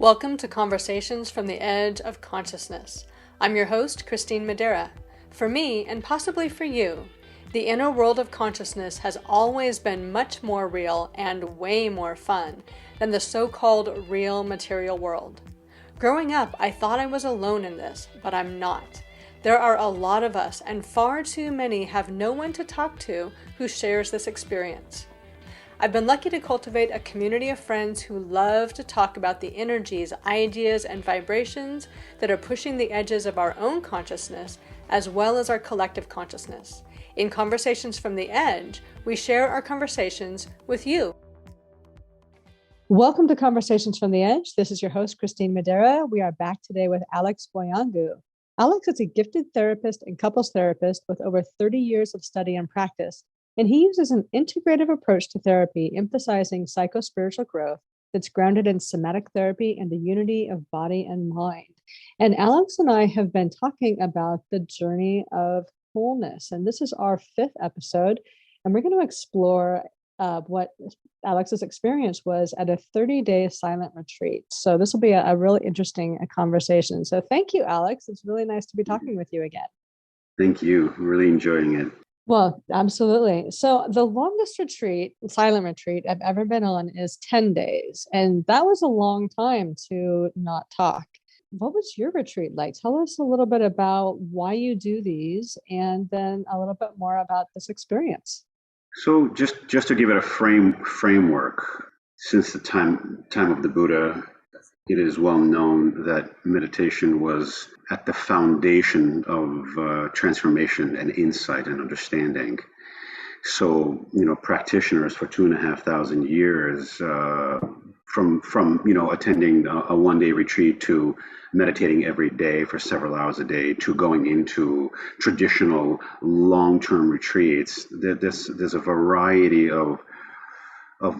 Welcome to Conversations from the Edge of Consciousness. I'm your host, Christine Madera. For me, and possibly for you, the inner world of consciousness has always been much more real and way more fun than the so-called real material world. Growing up, I thought I was alone in this, but I'm not. There are a lot of us, and far too many have no one to talk to who shares this experience. I've been lucky to cultivate a community of friends who love to talk about the energies, ideas, and vibrations that are pushing the edges of our own consciousness, as well as our collective consciousness. In Conversations from the Edge, we share our conversations with you. Welcome to Conversations from the Edge. This is your host, Christine Madera. We are back today with Alex Boianghu. Alex is a gifted therapist and couples therapist with over 30 years of study and practice. And he uses an integrative approach to therapy, emphasizing psycho-spiritual growth that's grounded in somatic therapy and the unity of body and mind. And Alex and I have been talking about the journey of wholeness. And this is our 5th episode. And we're going to explore what Alex's experience was at a 30-day silent retreat. So this will be a really interesting conversation. So thank you, Alex. It's really nice to be talking with you again. Thank you. I'm really enjoying it. Well, absolutely. So the longest retreat, silent retreat I've ever been on is 10 days. And that was a long time to not talk. What was your retreat like? Tell us a little bit about why you do these and then a little bit more about this experience. So just to give it a framework, since the time of the Buddha, it is well known that meditation was at the foundation of transformation and insight and understanding. So, practitioners for 2,500 years, from attending a one-day retreat to meditating every day for several hours a day to going into traditional long-term retreats, there's a variety of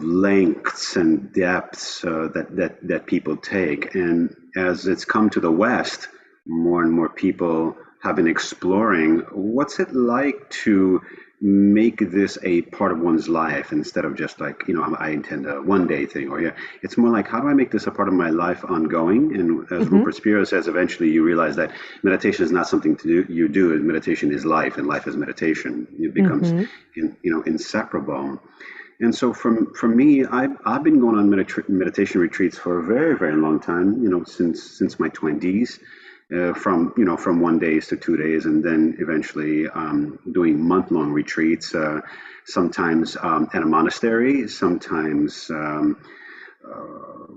lengths and depths that people take. And as it's come to the West, more and more people have been exploring what's it like to make this a part of one's life instead of just like, I intend a one-day thing, or it's more like, how do I make this a part of my life ongoing? And as Rupert Spira says, eventually you realize that meditation is not something you do. Meditation is life, and life is meditation. It becomes inseparable. And so for me, I've been going on meditation retreats for a very, very long time, since my 20s, from 1 day to 2 days, and then eventually doing month-long retreats, sometimes at a monastery, sometimes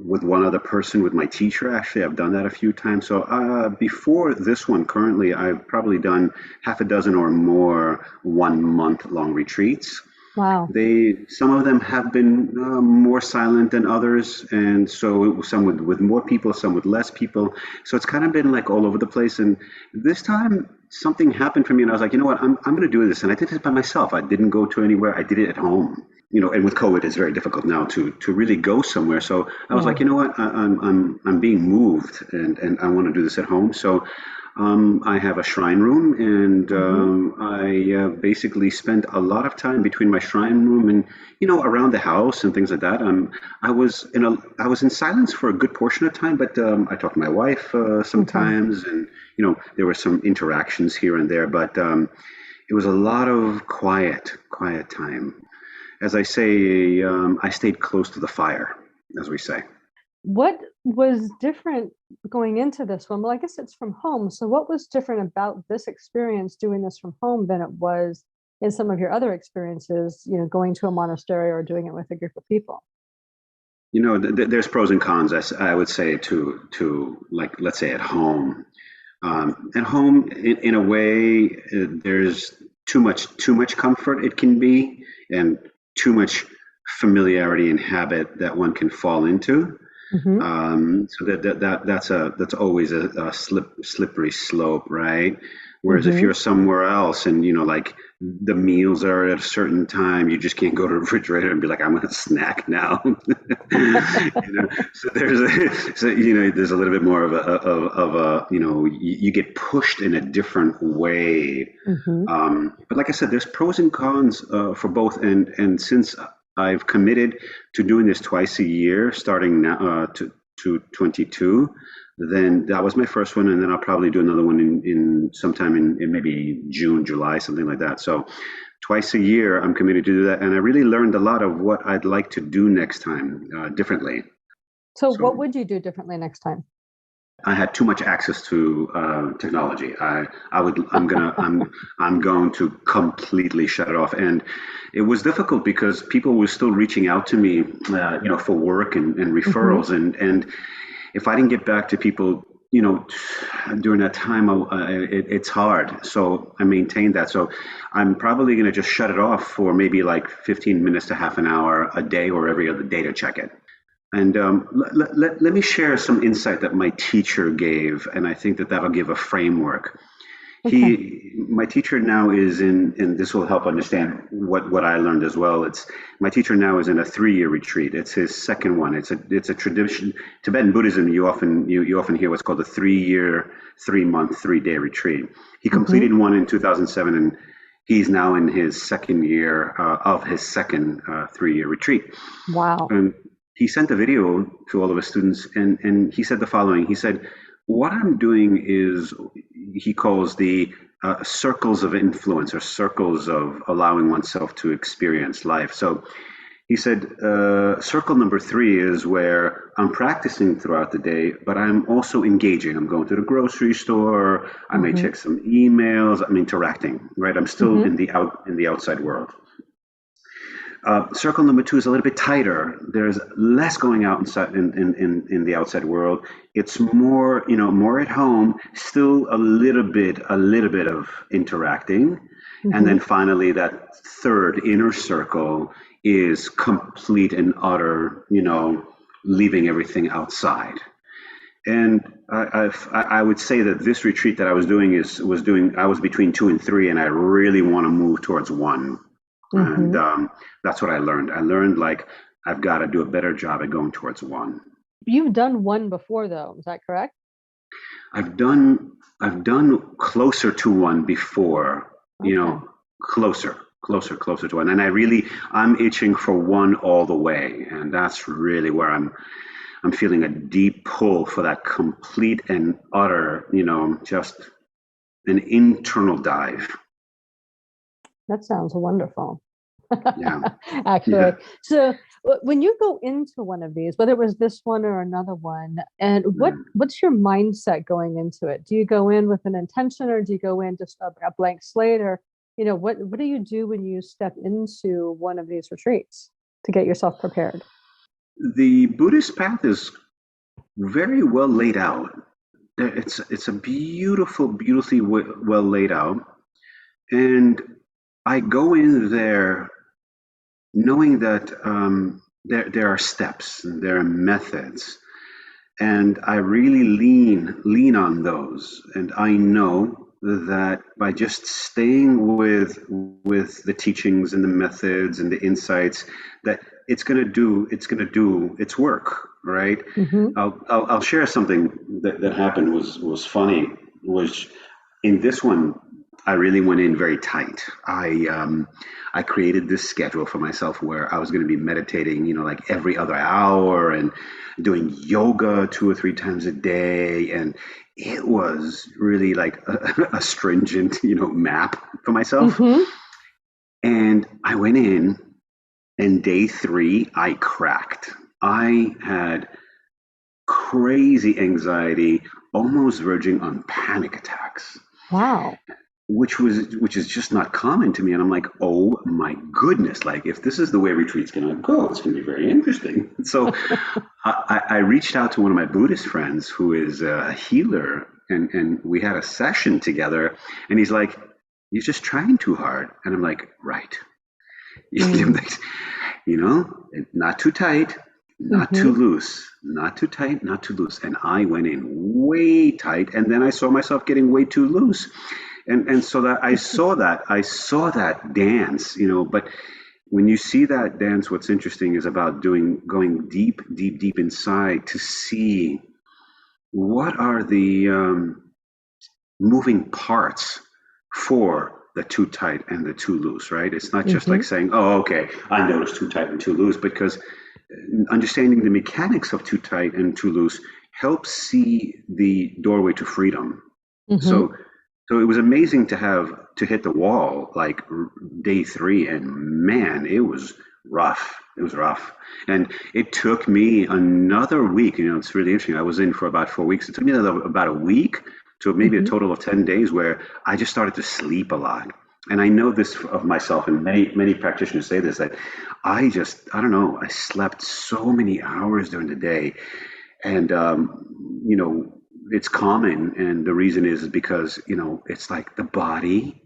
with one other person, with my teacher. Actually, I've done that a few times. So before this one, currently, I've probably done half a dozen or more 1 month long retreats. Wow. Some of them have been more silent than others, and so some with more people, some with less people. So it's kind of been like all over the place. And this time, something happened for me, and I was like, you know what, I'm going to do this. And I did it by myself. I didn't go to anywhere. I did it at home. And with COVID, it's very difficult now to really go somewhere. So I was like, you know what, I'm being moved, and I want to do this at home. So I have a shrine room, and I basically spent a lot of time between my shrine room and around the house and things like that. I was in silence for a good portion of time, but I talked to my wife sometimes, and there were some interactions here and there, but it was a lot of quiet time. As I say, I stayed close to the fire, as we say. What was different going into this one? Well, I guess it's from home. So what was different about this experience doing this from home than it was in some of your other experiences, going to a monastery or doing it with a group of people? There's pros and cons, I would say, to like, let's say at home. At home, in a way, there's too much comfort it can be, and too much familiarity and habit that one can fall into. So that's always a slippery slope, right? Whereas if you're somewhere else and like the meals are at a certain time, you just can't go to the refrigerator and be like, I'm going to snack now. So there's a little bit more of a you get pushed in a different way. But like I said, there's pros and cons for both, and since I've committed to doing this twice a year, starting now to 22. Then that was my first one, and then I'll probably do another one in sometime in maybe June, July, something like that. So twice a year, I'm committed to do that, and I really learned a lot of what I'd like to do next time differently. So what So would you do differently next time? I had too much access to technology. I'm going to completely shut it off. And it was difficult because people were still reaching out to me, for work and Hmm. referrals. And if I didn't get back to people, during that time, it's hard. So I maintained that. So I'm probably going to just shut it off for maybe like 15 minutes to half an hour a day or every other day to check it. And let me share some insight that my teacher gave, and I think that that'll give a framework. Okay. My teacher now is in, and this will help understand what I learned as well. My teacher now is in a 3-year retreat. It's his second one. It's a tradition. Tibetan Buddhism, you often hear what's called a 3-year, 3-month, 3-day retreat. He Hmm. completed one in 2007, and he's now in his second year of his second 3-year retreat. Wow. And he sent a video to all of his students, and he said the following. He said, "What I'm doing is," he calls the circles of influence, or circles of allowing oneself to experience life. So he said, circle number 3 is where I'm practicing throughout the day, but I'm also engaging. I'm going to the grocery store. I may Hmm. check some emails. I'm interacting, right? I'm still Hmm. in the outside world. Circle number 2 is a little bit tighter. There's less going out inside in the outside world. It's more, more at home, still a little bit of interacting. And Hmm. then finally, that third inner circle is complete and utter, leaving everything outside. And I would say that this retreat that I was doing I was between 2 and 3, and I really want to move towards 1. And Hmm. that's what I learned. I learned like I've got to do a better job at going towards 1. You've done one before, though. Is that correct? I've done I've done closer to 1 before, Okay. closer to 1. And I'm itching for 1 all the way, and that's really where I'm feeling a deep pull for that complete and utter, just an internal dive. That sounds wonderful. Yeah, Actually. yeah. So when you go into one of these, whether it was this one or another one, and what's your mindset going into it? Do you go in with an intention, or do you go in just a blank slate, or what do you do when you step into one of these retreats to get yourself prepared? The Buddhist path is very well laid out. It's a beautifully well laid out, and I go in there knowing that there are steps, there are methods, and I really lean on those. And I know that by just staying with the teachings and the methods and the insights, that it's gonna do its work, right? Hmm. I'll share something that happened was funny. Was in this one, I really went in very tight. I created this schedule for myself where I was going to be meditating, like every other hour, and doing yoga 2 or 3 times a day. And it was really like a stringent, map for myself. Hmm. And I went in, and day 3, I cracked. I had crazy anxiety, almost verging on panic attacks, Wow. which is just not common to me. And I'm like, oh my goodness, like if this is the way retreat's gonna go, it's gonna be very interesting. So I reached out to one of my Buddhist friends who is a healer, and we had a session together, and he's like, you're just trying too hard. And I'm like, right. Mm. Not too tight, not too Hmm. loose, not too tight, not too loose. And I went in way tight, and then I saw myself getting way too loose. And so that I saw that dance, but when you see that dance, what's interesting is about going deep, deep, deep inside to see what are the moving parts for the too tight and the too loose, right? It's not just like Hmm. saying, oh, okay, I noticed too tight and too loose, because understanding the mechanics of too tight and too loose helps see the doorway to freedom. Mm-hmm. So, so it was amazing to hit the wall like day three, and man, it was rough. It was rough, and it took me another week. You know, it's really interesting. I was in for about 4 weeks. It took me about a week to maybe a Mm-hmm. total of 10 days where I just started to sleep a lot. And I know this of myself, and many practitioners say this, that I don't know, I slept so many hours during the day, and it's common, and the reason is because it's like the body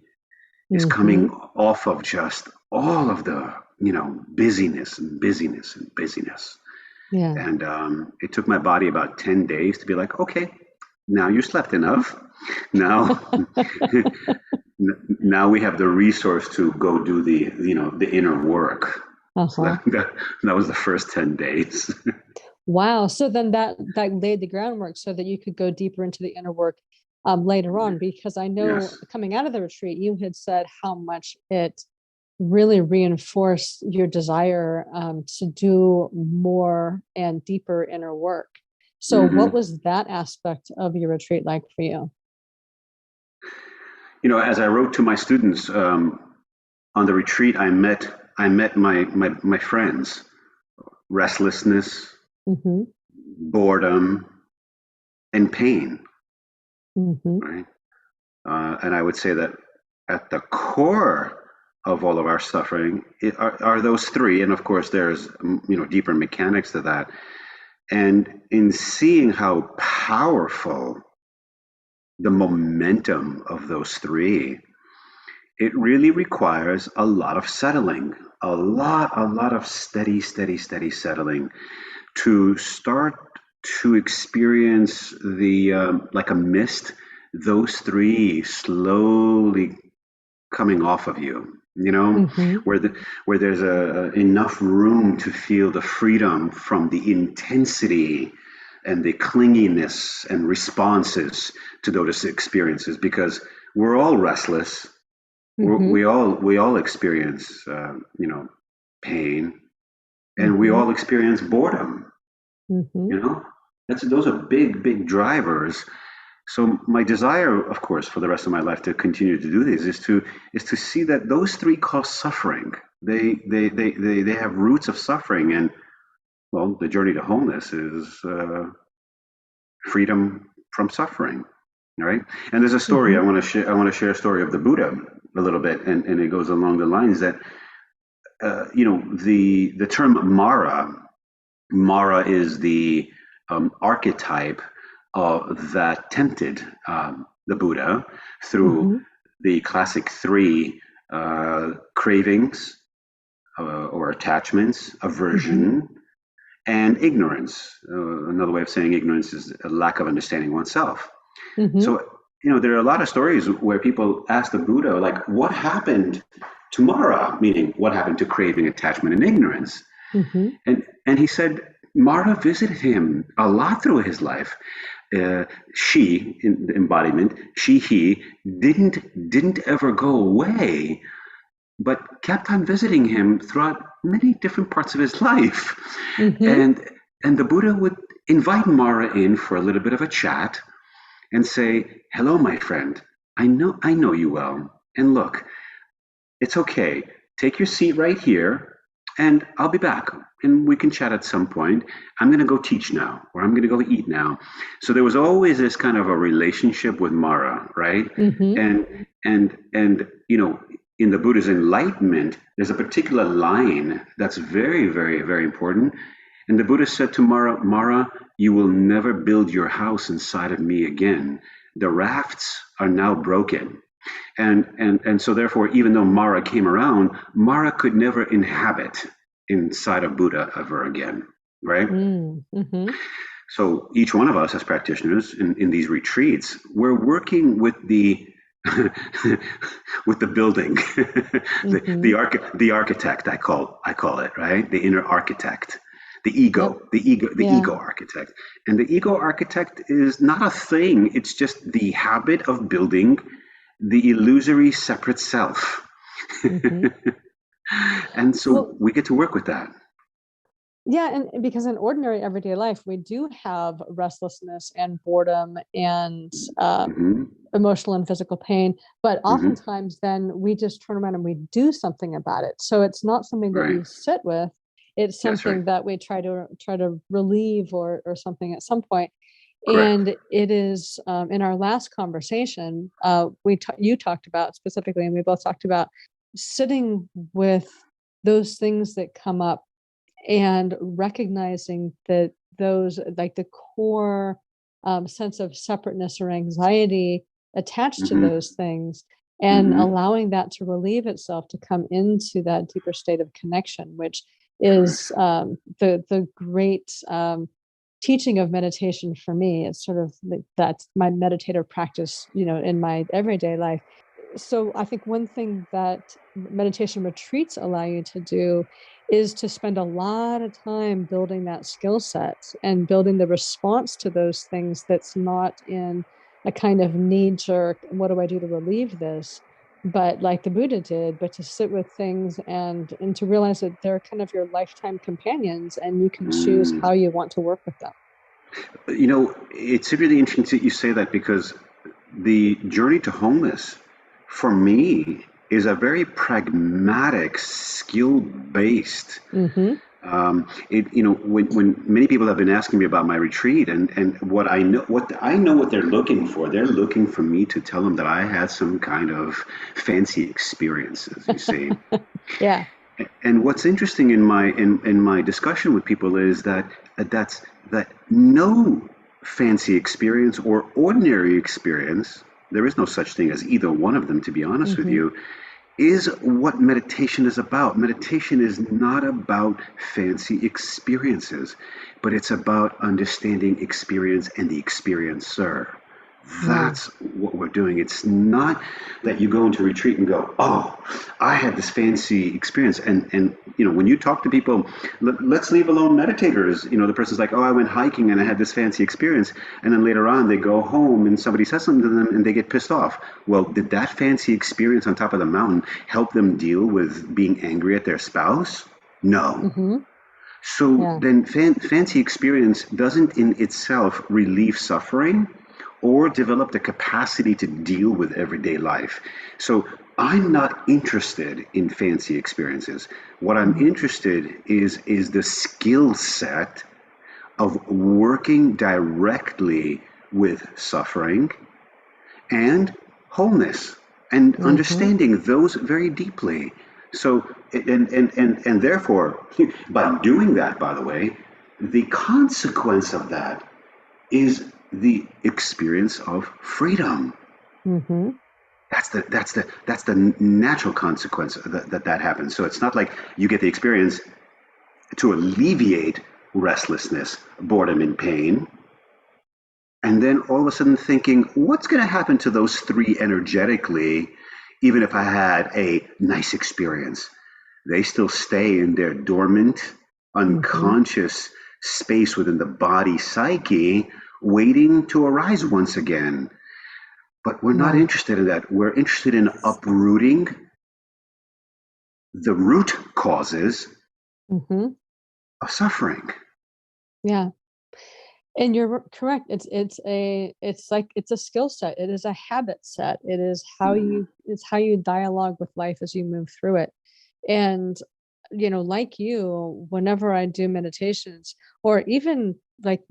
is Mm-hmm. coming off of just all of the busyness and busyness and busyness, Yeah. and it took my body about 10 days to be like, okay, now you slept enough. Now now we have the resource to go do the inner work. So Uh-huh. that was the first 10 days. Wow. So then that laid the groundwork so that you could go deeper into the inner work later on, because I know Yes. coming out of the retreat, you had said how much it really reinforced your desire to do more and deeper inner work. So what Hmm. was that aspect of your retreat like for you? As I wrote to my students on the retreat, I met my friends. Restlessness, Mm-hmm. boredom, and pain. Mm-hmm. Right, and I would say that at the core of all of our suffering are those three, and of course there's deeper mechanics to that. And in seeing how powerful the momentum of those three, it really requires a lot of settling, a lot of steady settling to start to experience the like a mist, those three slowly coming off of you. Mm-hmm. Where there's enough room to feel the freedom from the intensity and the clinginess and responses to those experiences, because we're all restless. Mm-hmm. We all experience pain, and we Mm-hmm. all experience boredom. Mm-hmm. You know, those are big drivers. So my desire, of course, for the rest of my life to continue to do this is to see that those three cause suffering. They have roots of suffering, and well, the journey to wholeness is freedom from suffering. Right? And there's a story I Mm-hmm. want to share. I want to share a story of the Buddha a little bit, and it goes along the lines that the term Mara. Mara is the archetype that tempted the Buddha through Mm-hmm. the classic three cravings or attachments, Mm-hmm. aversion, and ignorance. Another way of saying ignorance is a lack of understanding oneself. Mm-hmm. So, there are a lot of stories where people ask the Buddha, like, what happened to Mara? Meaning, what happened to craving, attachment, and ignorance? Mm-hmm. And he said Mara visited him a lot through his life. She, in the embodiment, he didn't ever go away, but kept on visiting him throughout many different parts of his life. Mm-hmm. And and the Buddha would invite Mara in for a little bit of a chat and say, "Hello, my friend. I know you well. And look, it's okay. Take your seat right here, and I'll be back, and we can chat at some point. I'm going to go teach now, or I'm going to go eat now." So there was always this kind of a relationship with Mara, right? Mm-hmm. And in the Buddha's enlightenment, there's a particular line that's very, very, very important. And the Buddha said to Mara, Mara, you will never build your house inside of me again. The rafts are now broken. And so therefore, even though Mara came around, Mara could never inhabit inside of Buddha ever again, right? Mm-hmm. So each one of us as practitioners in these retreats, we're working with the with the building, Mm-hmm. the architect, I call it, right? The inner architect, Yep. the Yeah. ego architect. And the ego architect is not a thing, it's just the habit of building the illusory separate self. Mm-hmm. And so Well, we get to work with that. Yeah, and because in ordinary everyday life, we do have restlessness and boredom and Hmm. emotional and physical pain, but Hmm. oftentimes then we just turn around and we do something about it. So it's not something that Right. we sit with; it's That's right. something that we try to relieve or something at some point. Correct. And it is in our last conversation, you talked about specifically, and we both talked about sitting with those things that come up and recognizing that those like the core sense of separateness or anxiety attached to Hmm. those things and Hmm. allowing that to relieve itself to come into that deeper state of connection, which is Correct. the great teaching of meditation for me. It's sort of like that's my meditative practice, in my everyday life. So I think one thing that meditation retreats allow you to do is to spend a lot of time building that skill set and building the response to those things that's not in a kind of knee jerk, what do I do to relieve this? But like the Buddha did, but to sit with things and to realize that they're kind of your lifetime companions and you can choose Mm. how you want to work with them. It's really interesting that you say that because the journey to wholeness for me is a very pragmatic, skill based. Mm-hmm. When many people have been asking me about my retreat and what they're looking for, they're looking for me to tell them that I had some kind of fancy experiences, you see. Yeah. And what's interesting in my discussion with people is that no fancy experience or ordinary experience, there is no such thing as either one of them, to be honest with Mm-hmm. you, is what meditation is about. Meditation is not about fancy experiences, but it's about understanding experience and the experiencer. Mm. That's what we're doing. It's not that you go into retreat and go, "Oh, I had this fancy experience." And when you talk to people, let's leave alone meditators. The person's like, "Oh, I went hiking and I had this fancy experience," and then later on they go home and somebody says something to them and they get pissed off. Well, did that fancy experience on top of the mountain help them deal with being angry at their spouse? No. Mm-hmm. So Yeah. then, fancy experience doesn't in itself relieve suffering or develop the capacity to deal with everyday life. So I'm not interested in fancy experiences. What I'm Mm-hmm. interested is the skill set of working directly with suffering and wholeness and Mm-hmm. understanding those very deeply. So, and therefore, by doing that, by the way, the consequence of that is the experience of freedom. Mm-hmm. That's the natural consequence that happens. So it's not like you get the experience to alleviate restlessness, boredom, and pain, and then all of a sudden thinking, what's going to happen to those three energetically, even if I had a nice experience? They still stay in their dormant, Mm-hmm. unconscious space within the body psyche, waiting to arise once again. But we're not Yeah. interested in that. We're interested in uprooting the root causes Mm-hmm. of suffering. Yeah. And you're correct. It's a skill set. It is a habit set. It's how you dialogue with life as you move through it. And like you, whenever I do meditations or even like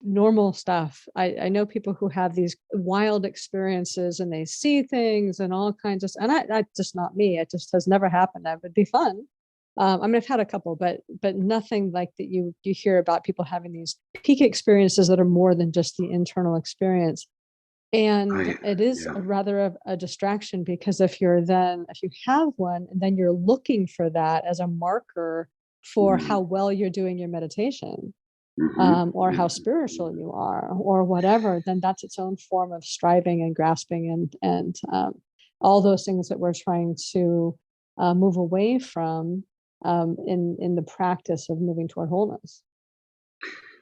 normal stuff, I know people who have these wild experiences and they see things and all kinds of, and that's just not me. It just has never happened. That would be fun. I mean, I've had a couple, but nothing like that. You hear about people having these peak experiences that are more than just the internal experience, and I, it is yeah. rather of a distraction because if you have one, then you're looking for that as a marker for Mm-hmm. how well you're doing your meditation, Mm-hmm. or Yeah. how spiritual you are, or whatever. Then that's its own form of striving and grasping and all those things that we're trying to move away from in the practice of moving toward wholeness.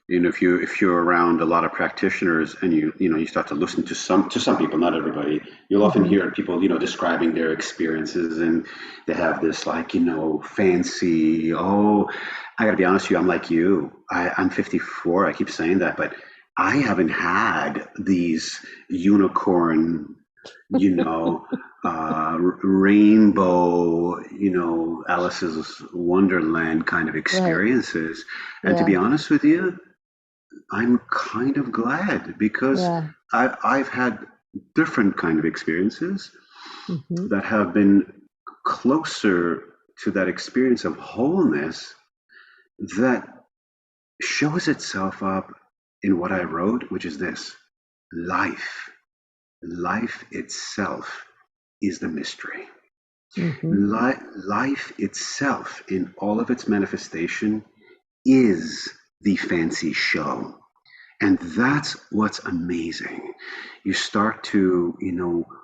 If you're around a lot of practitioners and you start to listen to some people, not everybody, you'll often Hmm. hear people describing their experiences, and they have this like fancy, oh, I got to be honest with you. I'm like you. I'm 54. I keep saying that, but I haven't had these unicorn, you know, rainbow, Alice's Wonderland kind of Right. experiences. And to be Yeah. honest with you, I'm kind of glad because Yeah. I've had different kind of experiences Hmm. that have been closer to that experience of wholeness that shows itself up in what I wrote, which is this: life. Life itself is the mystery. Hmm. Life itself, in all of its manifestation, is the fancy show. And that's what's amazing. You start to,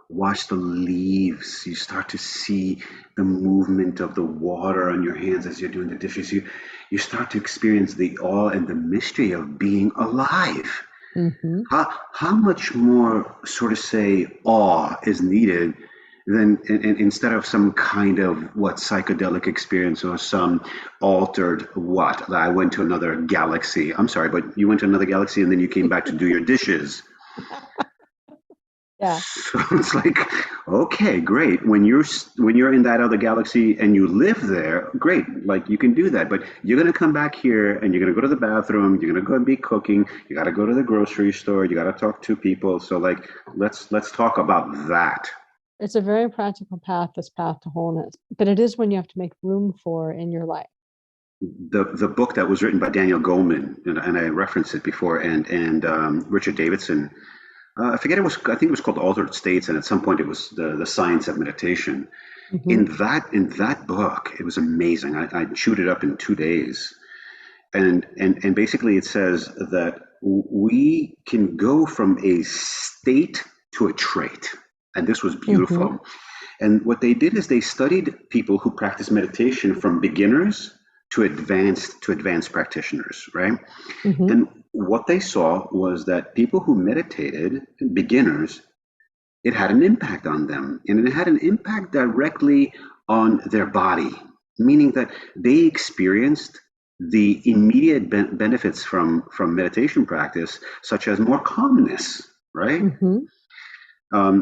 watch the leaves. You start to see the movement of the water on your hands as you're doing the dishes. You start to experience the awe and the mystery of being alive. Hmm. How much more, sort of say, awe is needed than instead of some kind of what psychedelic experience or some altered what? I went to another galaxy. I'm sorry, but you went to another galaxy and then you came back to do your dishes. Yeah. So it's like, okay, great. When you're in that other galaxy and you live there, great. Like you can do that. But you're gonna come back here and you're gonna go to the bathroom. You're gonna go and be cooking. You gotta go to the grocery store. You gotta talk to people. So like, let's talk about that. It's a very practical path, this path to wholeness, but it is one you have to make room for in your life. The book that was written by Daniel Goleman, and I referenced it before, and Richard Davidson. I forget it was. I think it was called Altered States, and at some point it was the science of meditation. Hmm. In that book, it was amazing. I chewed it up in 2 days, and basically it says that we can go from a state to a trait, and this was Hmm. beautiful. And what they did is they studied people who practice meditation from beginners to advanced practitioners, right? Hmm. And what they saw was that people who meditated, beginners, it had an impact on them, and it had an impact directly on their body, meaning that they experienced the immediate benefits from meditation practice, such as more calmness, right? Hmm.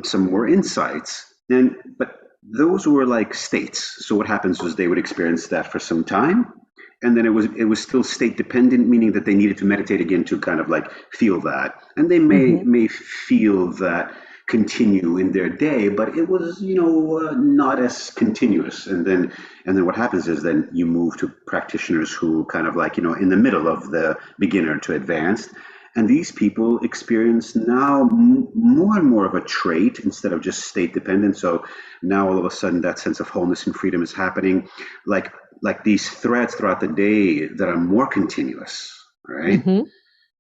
Some more insights, and but those were like states. So what happens was they would experience that for some time, and then it was still state dependent, meaning that they needed to meditate again to kind of like feel that, and they may Hmm. may feel that continue in their day, but it was not as continuous. And then what happens is then you move to practitioners who kind of like in the middle of the beginner to advanced, and these people experience now more and more of a trait instead of just state dependent. So now all of a sudden that sense of wholeness and freedom is happening, like these threads throughout the day that are more continuous, right? Hmm.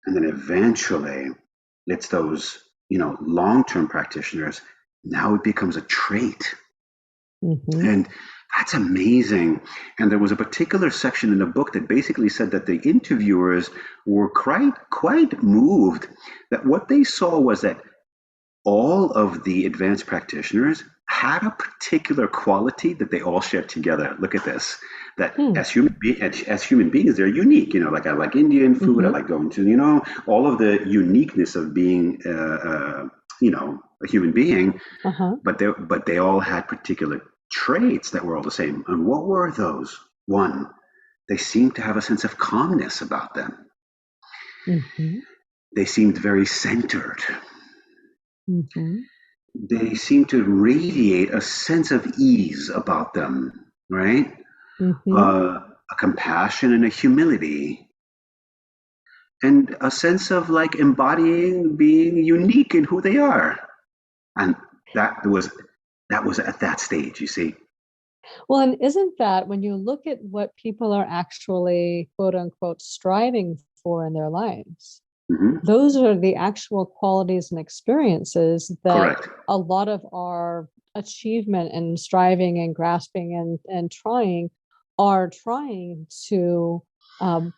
And then eventually it's those, long-term practitioners. Now it becomes a trait. Hmm. And that's amazing. And there was a particular section in the book that basically said that the interviewers were quite moved that what they saw was that all of the advanced practitioners had a particular quality that they all shared together. Look at this. That Hmm. as human beings, they're unique. Like I like Indian food. I Hmm. like going to all of the uniqueness of being a human being. Uh-huh. But they all had particular traits that were all the same. And what were those? One, they seemed to have a sense of calmness about them. Hmm. They seemed very centered. Hmm. They seemed to radiate a sense of ease about them, right? Hmm. A compassion and a humility, and a sense of like embodying being unique in who they are. And that was that was at that stage, you see. Well, and isn't that when you look at what people are actually, quote unquote, striving for in their lives, Hmm. those are the actual qualities and experiences that Correct. a lot of our achievement and striving and grasping and trying are trying to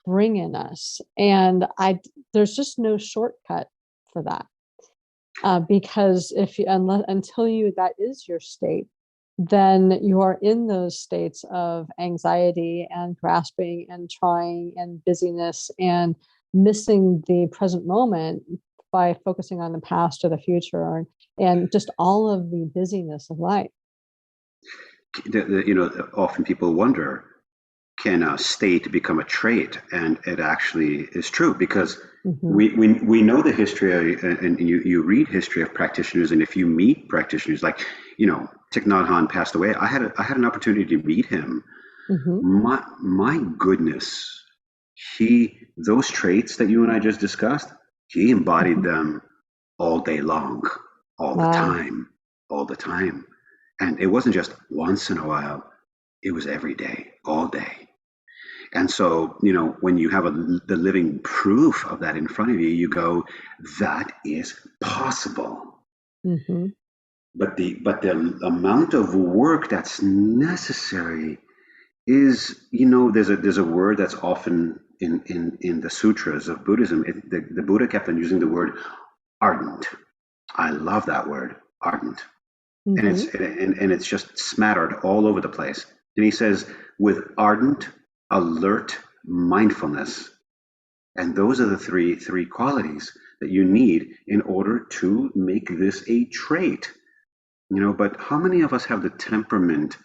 bring in us. And there's just no shortcut for that. Because if you unless until you that is your state, then you are in those states of anxiety and grasping and trying and busyness and missing the present moment by focusing on the past or the future and just all of the busyness of life. Often people wonder, can a state become a trait? And it actually is true, because Mm-hmm. we know the history, and you read history of practitioners, and if you meet practitioners, like, Thich Nhat Hanh passed away. I had an opportunity to meet him. Mm-hmm. My goodness, those traits that you and I just discussed, he embodied Mm-hmm. them all day long, all the Wow. time, all the time. And it wasn't just once in a while, it was every day, all day. And so, when you have the living proof of that in front of you, you go, that is possible. Mm-hmm. But the amount of work that's necessary is, there's a word that's often in the sutras of Buddhism. The Buddha kept on using the word ardent. I love that word, ardent. And Mm-hmm. it's just smattered all over the place. And he says, with ardent, alert mindfulness. And those are the three qualities that you need in order to make this a trait. But how many of us have the temperament,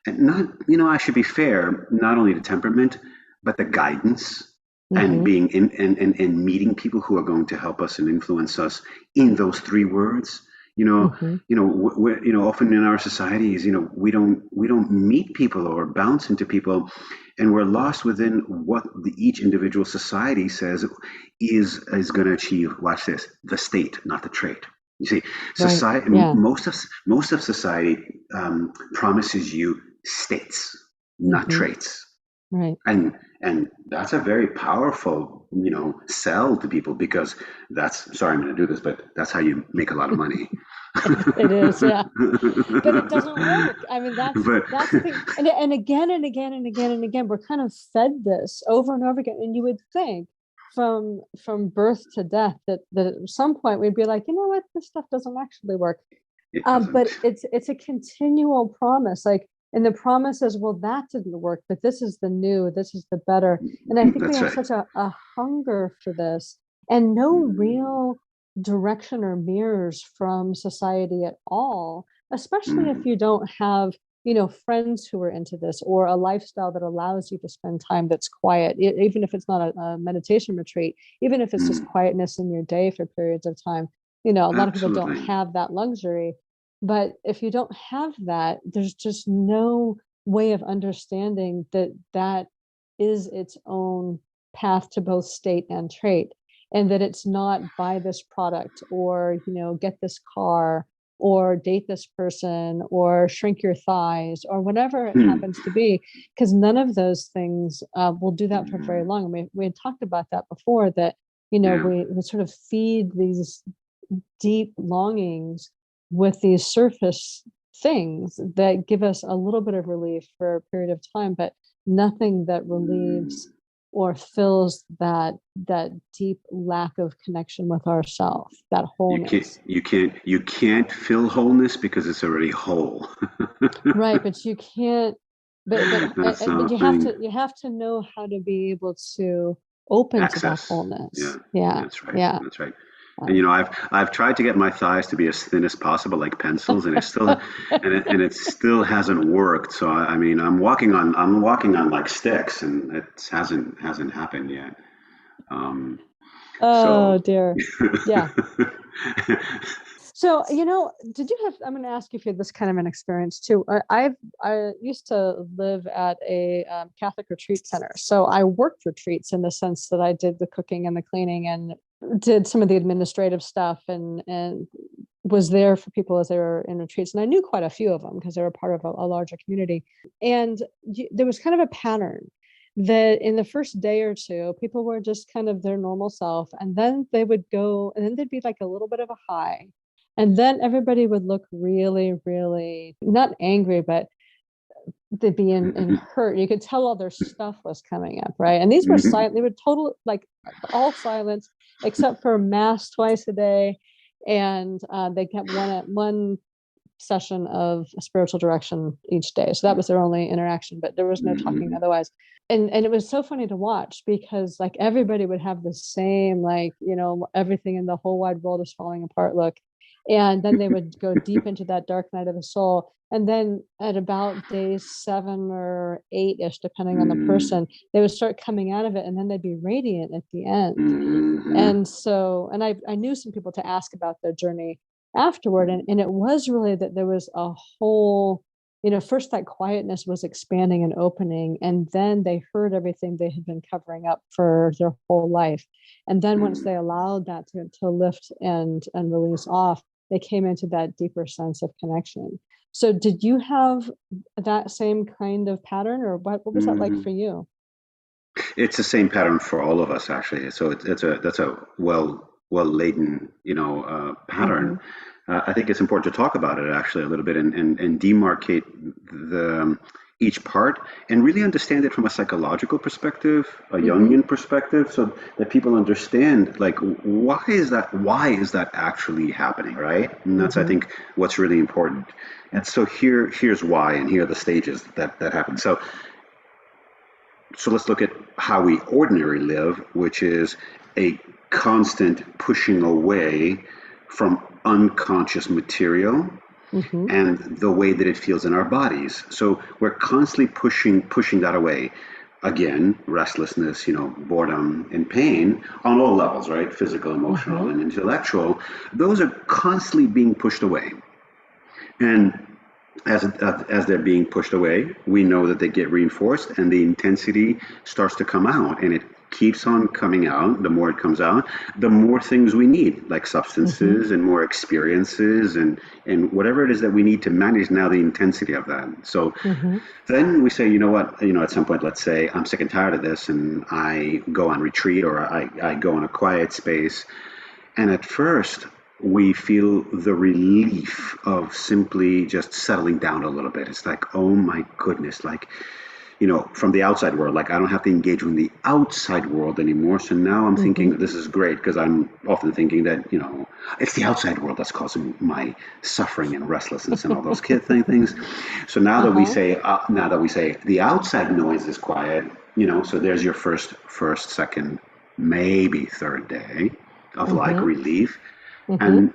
and not, I should be fair, not only the temperament, but the guidance, and Mm-hmm. being in meeting people who are going to help us and influence us in those three words. Mm-hmm. Often in our societies, we don't meet people or bounce into people, and we're lost within what each individual society says is going to achieve. Watch this: the state, not the trait. You see, Right. society, Yeah. most of society promises you states, not Mm-hmm. traits. Right. And that's a very powerful, sell to people, because sorry, I'm going to do this, but that's how you make a lot of money. It is, yeah. But it doesn't work. I mean, But that's the thing. And again and again and again and again, we're kind of fed this over and over again. And you would think from birth to death that at some point we'd be like, you know what, this stuff doesn't actually work. it But doesn't. it's a continual promise. Like, and the promise is, well, that didn't work, but this is the new, this is the better. And I think we That's have right. such a hunger for this and no real direction or mirrors from society at all, especially if Mm, you don't have, friends who are into this or a lifestyle that allows you to spend time that's quiet, even if it's not a meditation retreat, even if it's just mm, quietness in your day for periods of time. A lot of people don't absolutely. have that luxury. But if you don't have that, there's just no way of understanding that is its own path to both state and trait, and that it's not buy this product or, get this car or date this person or shrink your thighs or whatever it Hmm. happens to be, because none of those things will do that for very Mm, long. And we had talked about that before, that, yeah. we sort of feed these deep longings with these surface things that give us a little bit of relief for a period of time, but nothing that relieves Mm. or fills that deep lack of connection with ourself, that You can't, wholeness. you can't, you can't fill wholeness because it's already whole. Right, but you can't. That's the But thing. you have to know how to be able to open to that Access. Yeah, wholeness. Yeah, that's right. yeah. That's right. And Uh, I've tried to get my thighs to be as thin as possible, like pencils, and it still hasn't worked. So I mean, I'm walking on like sticks, and it hasn't happened yet. Um, oh so dear. Yeah. So, did you have, I'm going to ask you if you had this kind of an experience too. I used to live at a Catholic retreat center. So I worked retreats in the sense that I did the cooking and the cleaning and did some of the administrative stuff and was there for people as they were in retreats. And I knew quite a few of them because they were part of a larger community. And there was kind of a pattern that in the first day or two, people were just kind of their normal self. And then they would go, and then there'd be like a little bit of a high. And then everybody would look really, really not angry, but they'd be in hurt. You could tell all their stuff was coming up, right? And these were silent, they were total, like all silence, except for mass twice a day. And they kept one session of spiritual direction each day. So that was their only interaction, but there was no talking otherwise. And it was so funny to watch because like everybody would have the same, like, everything in the whole wide world is falling apart look. And then they would go deep into that dark night of the soul. And then at about day 7 or 8-ish, depending on the person, they would start coming out of it, and then they'd be radiant at the end. And so, and I knew some people to ask about their journey afterward. And it was really that there was a whole, first that quietness was expanding and opening, and then they heard everything they had been covering up for their whole life. And then once they allowed that to lift and release off, they came into that deeper sense of connection. So did you have that same kind of pattern, or what was that like for you? It's the same pattern for all of us, actually. So that's a well laden, pattern. I think it's important to talk about it actually a little bit and demarcate the each part and really understand it from a psychological perspective, a Jungian perspective, so that people understand like why is that actually happening, right? And that's I think what's really important. And so here's why, and here are the stages that happen. So let's look at how we ordinarily live, which is a constant pushing away from unconscious material and the way that it feels in our bodies. So we're constantly pushing that away. Again, restlessness, boredom and pain on all levels, right? Physical, emotional, and intellectual. Those are constantly being pushed away. And as they're being pushed away, we know that they get reinforced and the intensity starts to come out, and it keeps on coming out. The more it comes out, the more things we need, like substances and more experiences and whatever it is that we need to manage now the intensity of that. So then we say, you know what, at some point, let's say I'm sick and tired of this and I go on retreat or I go in a quiet space. And at first, we feel the relief of simply just settling down a little bit. It's like, oh my goodness, like, from the outside world, like I don't have to engage with the outside world anymore. So now I'm thinking this is great because I'm often thinking that, it's the outside world that's causing my suffering and restlessness and all those things. So now that we say, the outside noise is quiet, so there's your first, second, maybe third day of like relief. And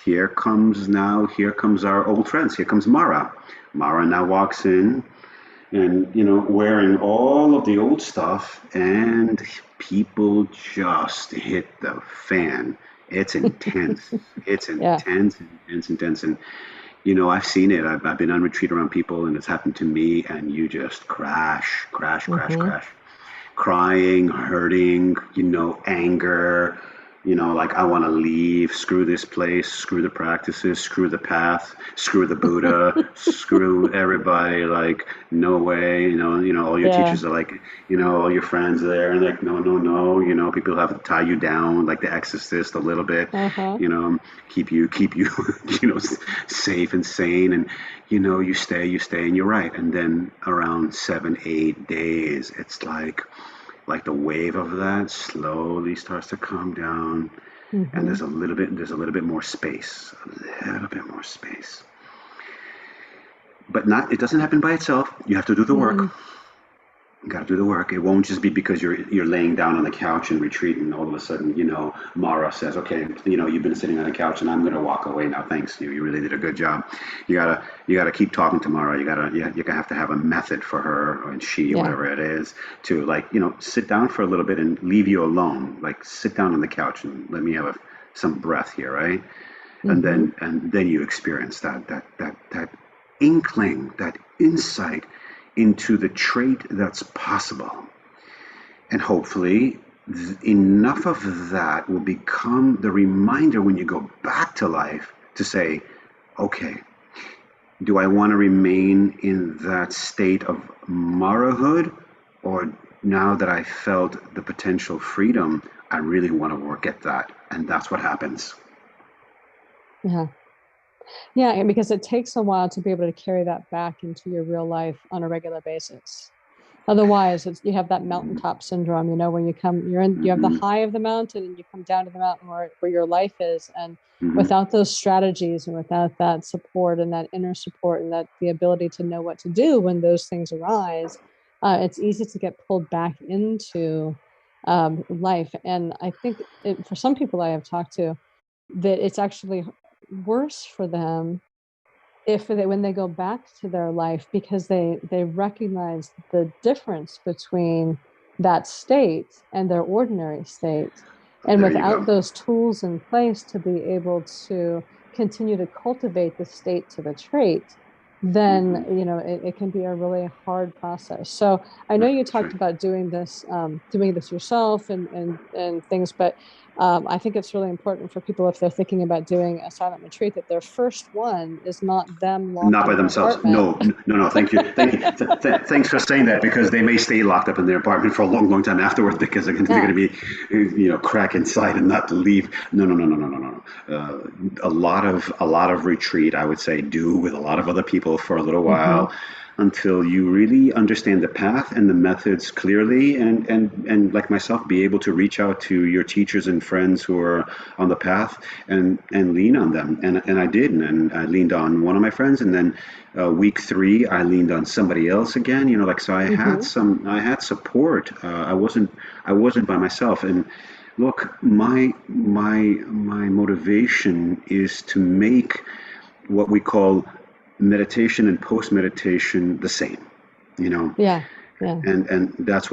here comes our old friends. Here comes Mara. Mara now walks in and, wearing all of the old stuff, and people just hit the fan. It's intense. It's intense, intense. And, I've seen it. I've been on retreat around people, and it's happened to me, and you just crash, crying, hurting, anger, like I want to leave, screw this place, screw the practices, screw the path, screw the Buddha, screw everybody, like no way, all your teachers are like, all your friends are there and like, no, people have to tie you down, like the exorcist a little bit, keep you, safe and sane. And, you stay and you're right. And then around 7, 8 days, it's like the wave of that slowly starts to calm down, and there's a little bit more space, but not, it doesn't happen by itself. You have to do the work. You got to do the work. It won't just be because you're laying down on the couch and retreating, and all of a sudden, Mara says, okay, you've been sitting on the couch and I'm going to walk away now. Thanks. You really did a good job. You gotta keep talking to Mara. You're gonna have to have a method for her and she, whatever it is, to like, sit down for a little bit and leave you alone. Like sit down on the couch and let me have some breath here. Right. And then you experience that inkling, that insight into the trait that's possible. And hopefully enough of that will become the reminder when you go back to life to say, okay, do I want to remain in that state of Marahood, or now that I felt the potential freedom, I really want to work at that? And that's what happens. Yeah, and because it takes a while to be able to carry that back into your real life on a regular basis. Otherwise, you have that mountaintop syndrome, where you have the Hmm. high of the mountain and you come down to the mountain where your life is. And Hmm. without those strategies and without that support and that inner support and that the ability to know what to do when those things arise, it's easy to get pulled back into life. And I think for some people I have talked to, that it's actually worse for them when they go back to their life, because they recognize the difference between that state and their ordinary state, and There you without go. those tools in place to be able to continue to cultivate the state to the trait, then Hmm. it can be a really hard process. So I know you That's talked right. about doing this yourself and things, but I think it's really important for people, if they're thinking about doing a silent retreat, that their first one is not them locked Not in by an themselves. apartment. No, no, no. Thank you. Thank you. Thanks for saying that, because they may stay locked up in their apartment for a long, long time afterwards, because they're Yeah. going to be, crack inside and not to leave. No, no, no, no, no, no, no. A lot of retreat, I would say, do with a lot of other people for a little Mm-hmm. while, until you really understand the path and the methods clearly, and like myself, be able to reach out to your teachers and friends who are on the path, and lean on them. And I did, and I leaned on one of my friends, and then week 3 I leaned on somebody else again, so Mm-hmm. I had support. I wasn't by myself. And look, my motivation is to make what we call meditation and post meditation the same, you know Yeah. Yeah. and that's,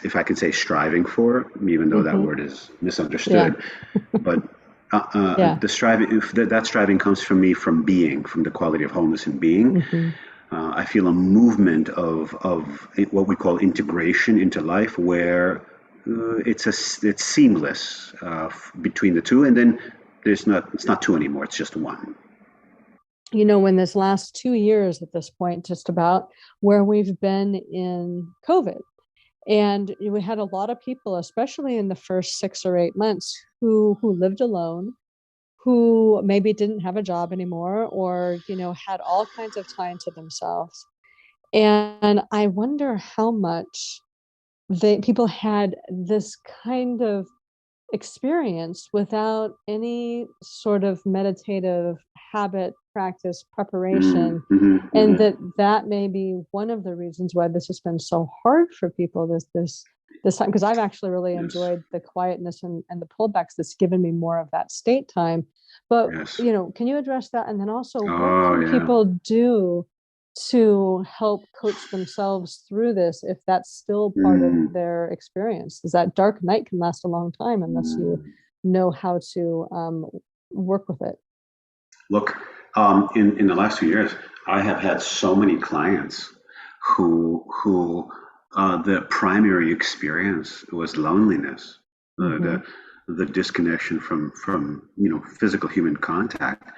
if I can say, striving for, even though that Mm-hmm. word is Yeah. misunderstood. But Yeah. the striving, if that striving comes from me, from being, from the quality of wholeness in being. Mm-hmm. I feel a movement of what we call integration into life, where it's seamless between the two, and then it's not two anymore, it's just one. In this last 2 years at this point, just about, where we've been in COVID. And we had a lot of people, especially in the first 6 or 8 months, who lived alone, who maybe didn't have a job anymore, or had all kinds of time to themselves. And I wonder how much people had this kind of experience without any sort of meditative habit, practice, Mm, preparation, hmm, and hmm. that may be one of the reasons why this has been so hard for people this time, because I've actually really Yes, enjoyed the quietness and the pullbacks that's given me more of that state time. But yes. can you address that? And then also, what Oh can yeah. people do to help coach themselves through this, if that's still part of Mm, their experience? Is that dark night can last a long time unless you mm. know how to work with it. Look, in the last few years, I have had so many clients who the primary experience was loneliness, Mm-hmm. the disconnection from physical human contact,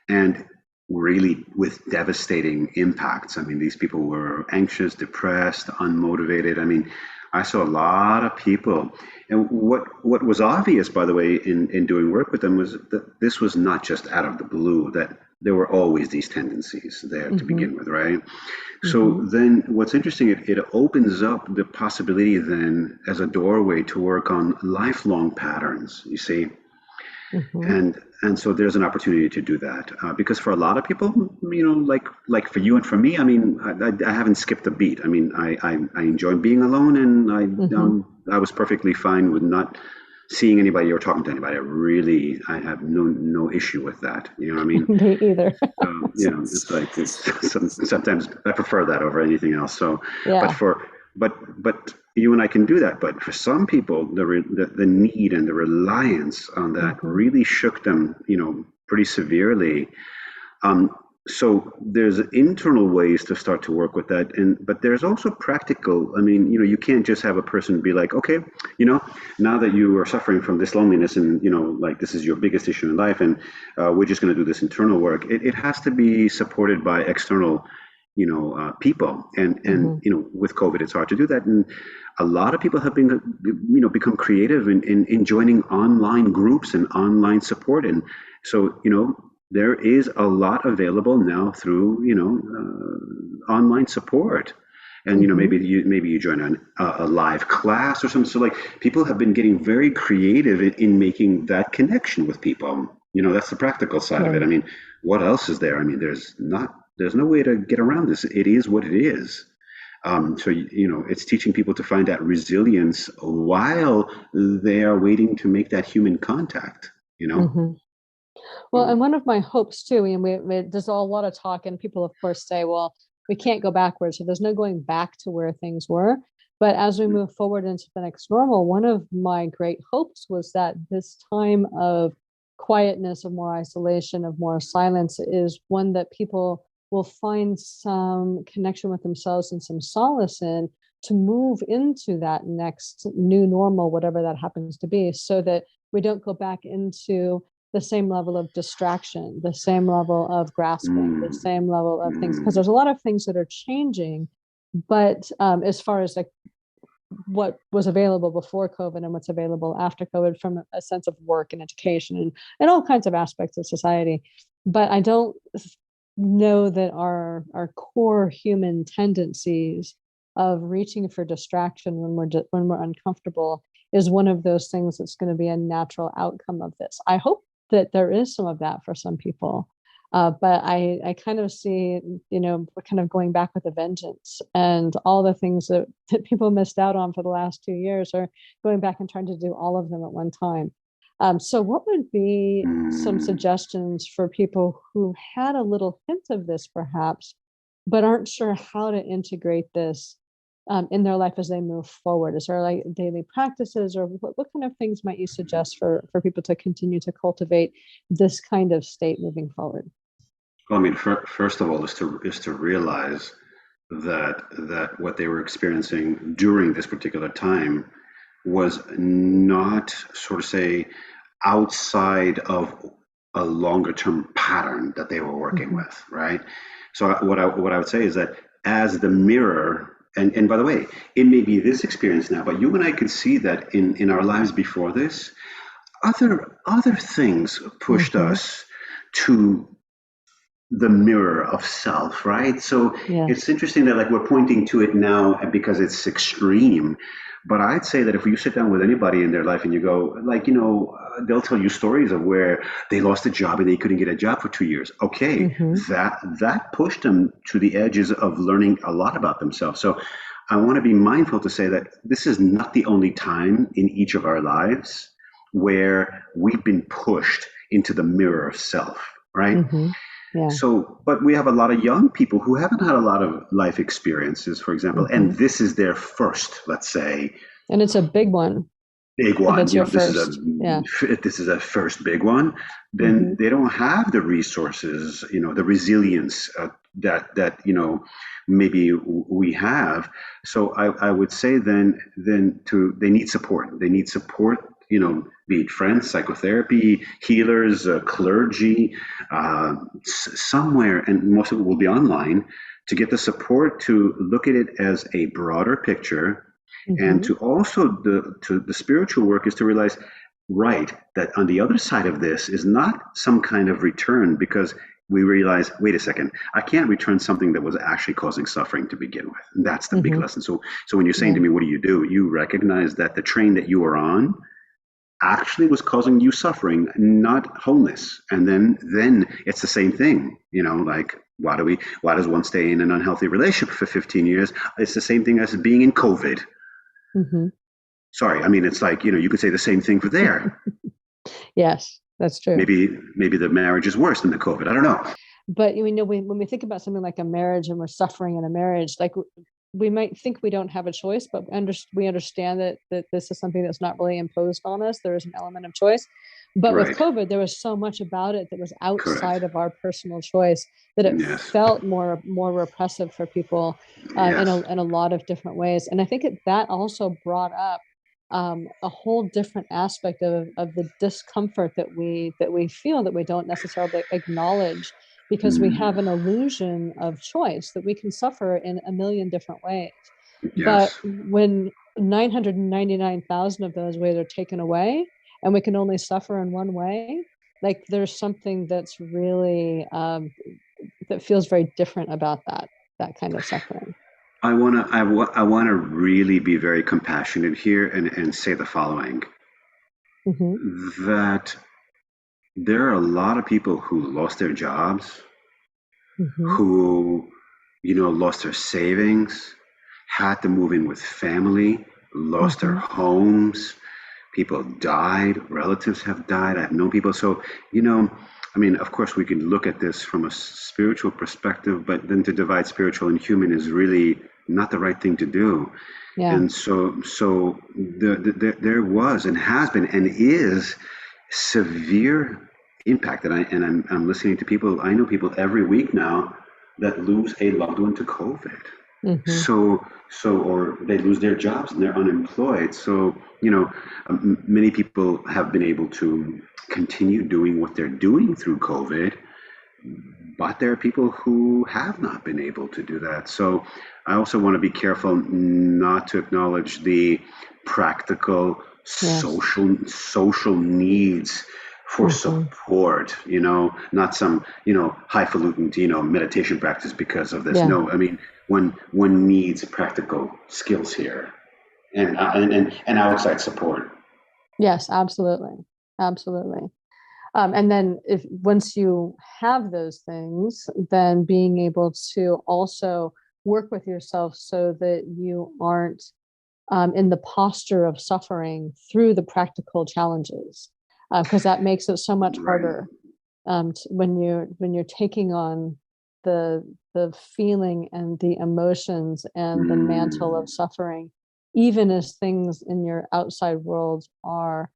and really with devastating impacts. I mean, these people were anxious, depressed, unmotivated. I mean, I saw a lot of people. And what was obvious, by the way, in doing work with them, was that this was not just out of the blue, that there were always these tendencies there to Mm-hmm. begin with, right? So Mm-hmm. then what's interesting, it opens up the possibility then as a doorway to work on lifelong patterns, you see. Mm-hmm. And so there's an opportunity to do that, because for a lot of people, like for you and for me, I mean, I haven't skipped a beat. I mean, I enjoy being alone, and Mm-hmm. I was perfectly fine with not seeing anybody or talking to anybody. I have no issue with that. You know what I mean? Me either. It's like sometimes I prefer that over anything else. So, but Yeah. for but you and I can do that. But for some people, the need and the reliance on that Mm-hmm. really shook them, pretty severely. Um, so there's internal ways to start to work with that, but there's also practical. I mean, you can't just have a person be like, okay, you know, now that you are suffering from this loneliness, and like this is your biggest issue in life, and we're just going to do this internal work. It has to be supported by external, people, and Mm-hmm. with COVID, it's hard to do that, and a lot of people have been, become creative in joining online groups and online support, and so there is a lot available now through online support. And Mm-hmm. maybe you join a live class or something. So like people have been getting very creative in making that connection with people. That's the practical side of it. I Right. mean, what else is there? I mean, there's no way to get around this. It is what it is. So it's teaching people to find that resilience while they are waiting to make that human contact. You know. Mm-hmm. Well, So, and one of my hopes too, and there's a lot of talk, and people, of course, say, well, we can't go backwards. So there's no going back to where things were. But as we move forward into the next normal, one of my great hopes was that this time of quietness, of more isolation, of more silence is one that people will find some connection with themselves and some solace in to move into that next new normal, whatever that happens to be, so that we don't go back into the same level of distraction, the same level of grasping, the mm, same level of things, because mm, there's a lot of things that are changing. But as far as like what was available before COVID and what's available after COVID from a sense of work and education and all kinds of aspects of society. But I don't know that our core human tendencies of reaching for distraction when we're uncomfortable is one of those things that's going to be a natural outcome of this. I hope that there is some of that for some people. But I kind of see, we're kind of going back with a vengeance, and all the things that people missed out on for the last 2 years are going back and trying to do all of them at one time. So what would be some mm. suggestions for people who had a little hint of this perhaps, but aren't sure how to integrate this in their life as they move forward? Is there like daily practices, or what kind of things might you suggest for people to continue to cultivate this kind of state moving forward? Well, I mean, first of all, is to realize that what they were experiencing during this particular time was not, sort of say, outside of a longer term pattern that they were working Hmm. with, right? So what I would say is that as the mirror, and by the way, it may be this experience now, but you and I could see that in our lives before this, other things pushed Hmm. us to the mirror of self, right? So it's Yes. interesting that like we're pointing to it now because it's extreme. But I'd say that if you sit down with anybody in their life and you go, like, they'll tell you stories of where they lost a job and they couldn't get a job for 2 years. Okay, Hmm. that pushed them to the edges of learning a lot about themselves. So I want to be mindful to say that this is not the only time in each of our lives where we've been pushed into the mirror of self, right? Hmm. Yeah. So, but we have a lot of young people who haven't had a lot of life experiences, for example, and Hmm. this is their first, let's say, And it's a big one big if one. it's You your know, this is a first. Yeah. this is a first big one. Then Hmm. they don't have the resources, the resilience that maybe we have. So I would say then to they need support. They need support. Be it friends, psychotherapy, healers, clergy, somewhere, and most of it will be online to get the support to look at it as a broader picture, and Hmm. to also the spiritual work is to realize, right, that on the other side of this is not some kind of return, because we realize, wait a second, I can't return something that was actually causing suffering to begin with. And that's the big Hmm. lesson. So when you're saying to Yeah. me, what do? You recognize that the train that you were on actually was causing you suffering, not wholeness. And then it's the same thing, like why does one stay in an unhealthy relationship for 15 years? It's the same thing as being in COVID. Hmm. Sorry, I mean, it's like, you could say the same thing for there. Yes, that's true. Maybe the marriage is worse than the COVID. I don't know. But when we think about something like a marriage and we're suffering in a marriage, like we might think we don't have a choice, but we understand that this is something that's not really imposed on us. There is an element of choice. But with Right. COVID, there was so much about it that was Correct. outside of our personal choice that it Yes. felt more repressive for people Yes. in a lot of different ways. And I think that also brought up a whole different aspect of the discomfort that we feel that we don't necessarily acknowledge because we Mm, have an illusion of choice that we can suffer in a million different ways. But yes. when 999,000 of those ways are taken away and we can only suffer in one way, like there's something that's really that feels very different about that kind of suffering. I wanna really be very compassionate here and say the following, Hmm. that there are a lot of people who lost their jobs, Hmm. who, lost their savings, had to move in with family, lost their Hmm. homes, people died, relatives have died. I've known people. So, you know, I mean, of course, we can look at this from a spiritual perspective, but then to divide spiritual and human is really not the right thing to do. Yeah. And so there was and has been and is severe impact. And I'm listening to people. I know people every week now that lose a loved one to COVID. Hmm. Or they lose their jobs and they're unemployed. So, many people have been able to continue doing what they're doing through COVID, but there are people who have not been able to do that. So I also want to be careful not to acknowledge the practical Yes. social needs for Hmm. support, not some, highfalutin, meditation practice because of this. Yeah. No, I mean, one needs practical skills here and outside support. Yes, absolutely. Absolutely. And then if once you have those things, then being able to also work with yourself so that you aren't in the posture of suffering through the practical challenges, because that makes it so much Right. harder when you're taking on the the feeling and the emotions and the mantle of Mm, suffering, even as things in your outside world are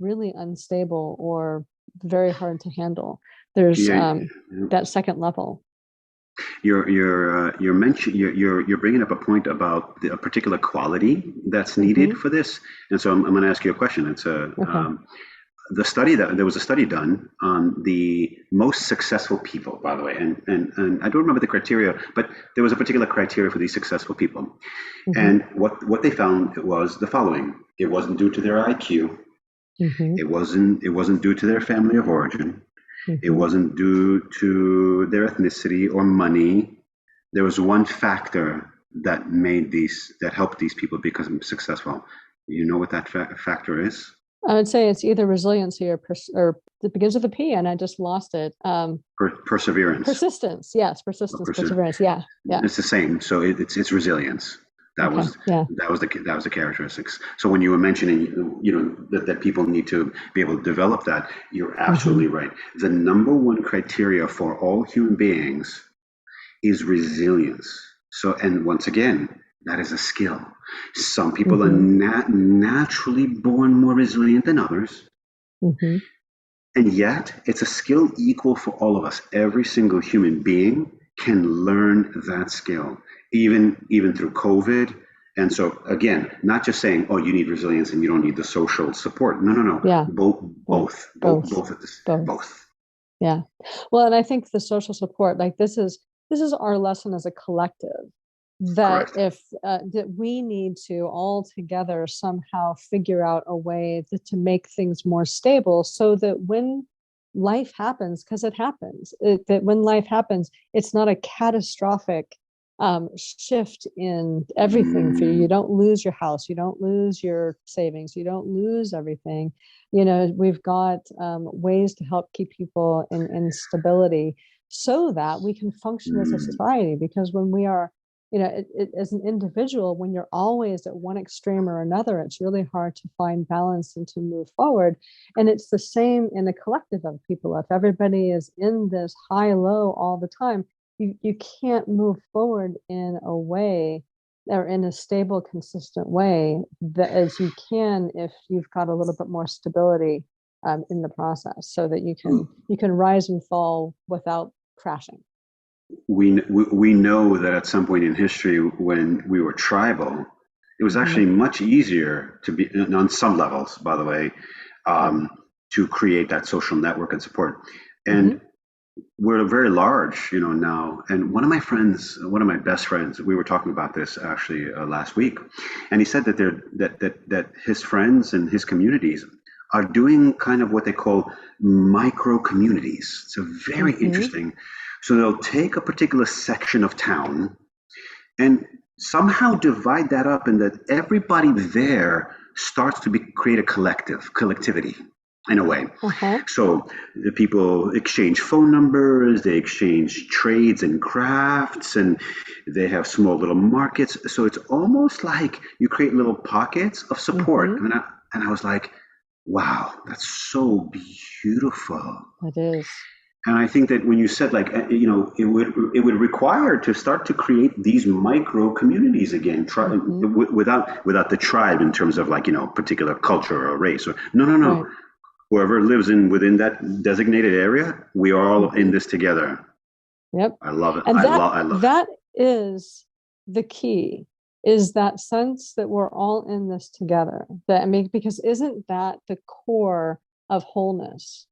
really unstable or very hard to handle. There's yeah. that second level. You're bringing up a point about a particular quality that's needed Hmm. for this, and so I'm going to ask you a question. It's Okay. the study that there was a study done on the most successful people, by the way, and I don't remember the criteria, but there was a particular criteria for these successful people, Hmm. and what they found was the following: it wasn't due to their IQ, Hmm. it wasn't due to their family of origin, it Hmm. wasn't due to their ethnicity or money. There was one factor that helped these people become successful. You know what that factor is? I would say it's either resiliency or it begins with a P, and I just lost it. Perseverance. Persistence. Yes, persistence, perseverance. Yeah, yeah. It's the same. So it's resilience. That Okay, was yeah. that was the characteristics. So when you were mentioning, that people need to be able to develop that, you're Hmm. absolutely right. The number one criteria for all human beings is resilience. So, and once again, that is a skill. Some people are Hmm. naturally born more resilient than others, Hmm. and yet it's a skill equal for all of us. Every single human being can learn that skill, even through COVID. And so, again, not just saying, "Oh, you need resilience and you don't need the social support." No, no, no. Yeah, Both, right. both, both, Both, both of this, both. both. Yeah. Well, and I think the social support, like this is our lesson as a collective, that Correct. if that we need to all together somehow figure out a way to make things more stable so that when life happens, because it happens, that when life happens, it's not a catastrophic shift in everything for you. You Mm, don't lose your house, you don't lose your savings, you don't lose everything. We've got ways to help keep people in stability so that we can function as a mm. society. Because when we are, as an individual, when you're always at one extreme or another, it's really hard to find balance and to move forward. And it's the same in a collective of people. If everybody is in this high low all the time, you can't move forward in a way or in a stable, consistent way that as you can if you've got a little bit more stability in the process, so that you can rise and fall without crashing. We know that at some point in history, when we were tribal, it was Hmm. actually much easier to be, on some levels, by the way, Yep. um, to create that social network and support. Hmm. And we're very large, now. And one of my friends, one of my best friends, we were talking about this actually last week, and he said that his friends and his communities are doing kind of what they call micro communities. It's a very Hmm. interesting. So they'll take a particular section of town and somehow divide that up, and that everybody there starts to create a collectivity in a way. Uh-huh. So the people exchange phone numbers, they exchange trades and crafts, and they have small little markets. So it's almost like you create little pockets of support. Mm-hmm. And I was like, wow, that's so beautiful. It is. And I think that when you said, like, it would require to start to create these micro communities again, Mm-hmm. without the tribe in terms of, like, particular culture or race, or no. Right. Whoever lives within that designated area, we are all in Mm-hmm. this together. Yep. I love it. And I love it. that is the key, is that sense that we're all in this together. That, I mean, because isn't that the core of wholeness?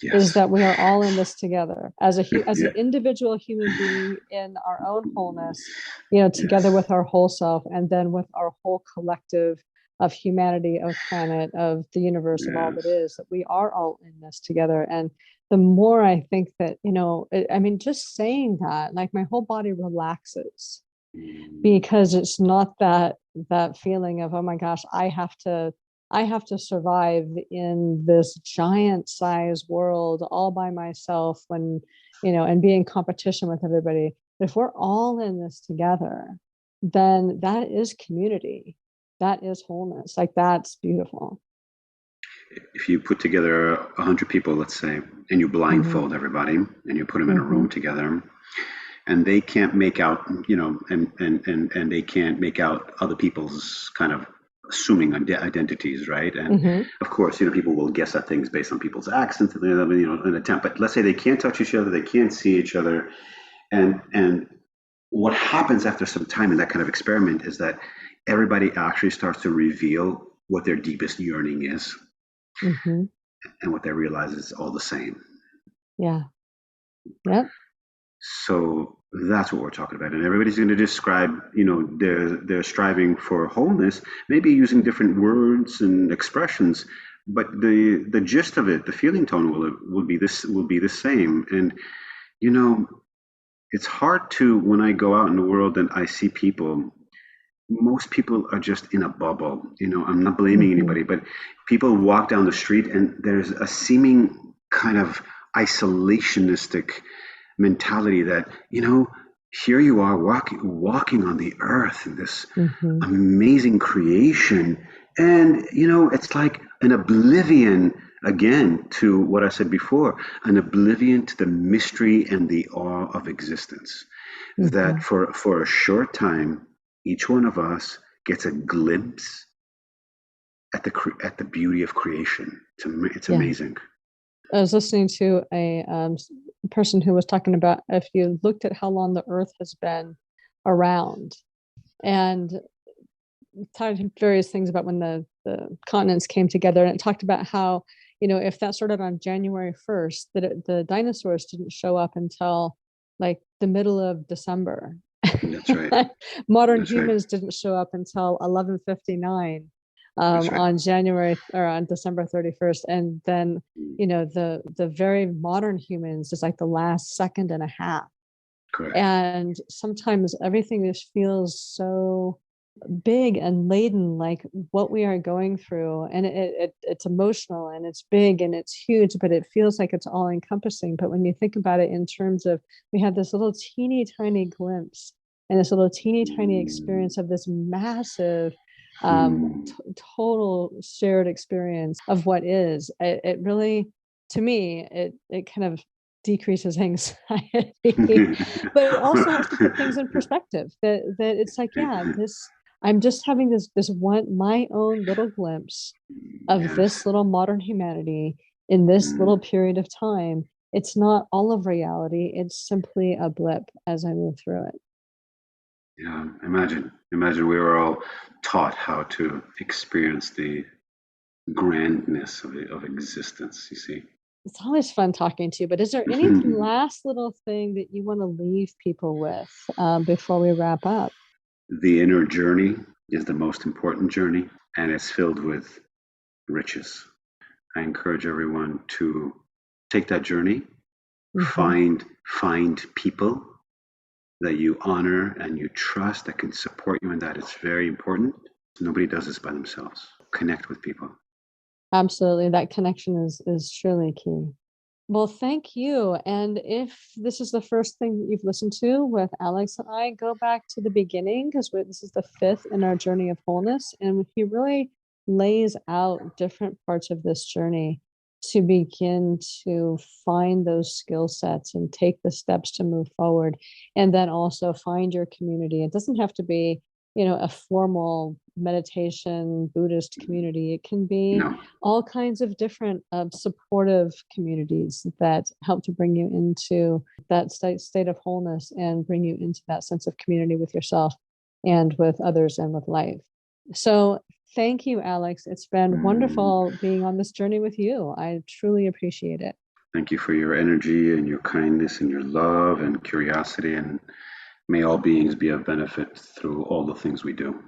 Is Yes. that we are all in this together as as Yeah. an individual human being in our own wholeness, together Yes. with our whole self, and then with our whole collective of humanity, of planet, of the universe, of all that Yes. is, that we are all in this together. And the more I think that, I mean, just saying that, like, my whole body relaxes, Mm. because it's not that feeling of, oh my gosh, I have to survive in this giant size world all by myself, when and be in competition with everybody. But if we're all in this together, then that is community, that is wholeness. Like, that's beautiful. If you put together 100 people, let's say, and you Hmm. blindfold everybody and you put them in a Hmm. room together, and they can't make out, and they can't make out other people's kind of assuming identities, right? And Hmm. of course, people will guess at things based on people's accents, an attempt. But let's say they can't touch each other, they can't see each other, and what happens after some time in that kind of experiment is that everybody actually starts to reveal what their deepest yearning is, Hmm. and what they realize is all the same. Yeah. Yep. So that's what we're talking about. And everybody's going to describe, their striving for wholeness, maybe using different words and expressions, but the gist of it, the feeling tone will be the same. And you know, it's hard to, when I go out in the world and I see people, most people are just in a bubble. I'm not blaming Hmm. anybody, but people walk down the street and there's a seeming kind of isolationistic mentality that, here you are walking on the earth in this Hmm. amazing creation, and it's like an oblivion, again, to what I said before, an oblivion to the mystery and the awe of existence, that Hmm. for a short time each one of us gets a glimpse at the beauty of creation. It's Yeah. amazing. I was listening to a person who was talking about, if you looked at how long the Earth has been around, and talked various things about when the continents came together, and it talked about how, if that started on January 1st, that the dinosaurs didn't show up until like the middle of December. That's right. Modern That's right. humans didn't show up until 11:59 That's right. on January or on December 31st, and then the very modern humans is like the last second and a half. Correct. And sometimes everything just feels so big and laden, like what we are going through, and it's emotional and it's big and it's huge, but it feels like it's all encompassing. But when you think about it in terms of, we have this little teeny tiny glimpse and this little teeny tiny Mm. experience of this massive Hmm. total shared experience of what is, it really, to me, it kind of decreases anxiety, but it also helps to put things in perspective, that it's like, yeah, this, I'm just having this one, my own little glimpse of Yes. this little modern humanity in this little Mm. period of time. It's not all of reality. It's simply a blip as I move through it. Yeah. Imagine we were all taught how to experience the grandness of existence. You see. It's always fun talking to you, but is there any last little thing that you want to leave people with before we wrap up? The inner journey is the most important journey, and it's filled with riches. I encourage everyone to take that journey, Hmm. find people that you honor and you trust that can support you in that. It's very important. Nobody does this by themselves. Connect with people. Absolutely. That connection is truly key. Well, thank you. And if this is the first thing that you've listened to with Alex and I, go back to the beginning because this is the 5th in our journey of wholeness. And he really lays out different parts of this journey to begin to find those skill sets and take the steps to move forward. And then also find your community. It doesn't have to be, a formal meditation Buddhist community. It can be all kinds of different supportive communities that help to bring you into that state of wholeness and bring you into that sense of community with yourself and with others and with life. So thank you, Alex. It's been wonderful being on this journey with you. I truly appreciate it. Thank you for your energy and your kindness and your love and curiosity, and may all beings be of benefit through all the things we do.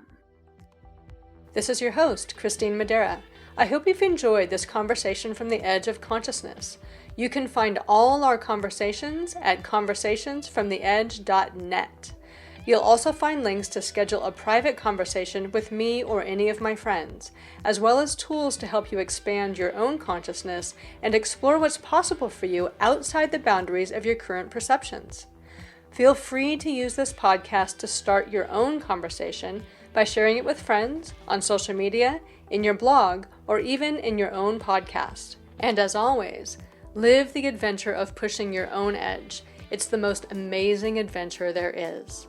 This is your host, Christine Madeira. I hope you've enjoyed this conversation from the edge of consciousness. You can find all our conversations at conversationsfromtheedge.net. You'll also find links to schedule a private conversation with me or any of my friends, as well as tools to help you expand your own consciousness and explore what's possible for you outside the boundaries of your current perceptions. Feel free to use this podcast to start your own conversation by sharing it with friends, on social media, in your blog, or even in your own podcast. And as always, live the adventure of pushing your own edge. It's the most amazing adventure there is.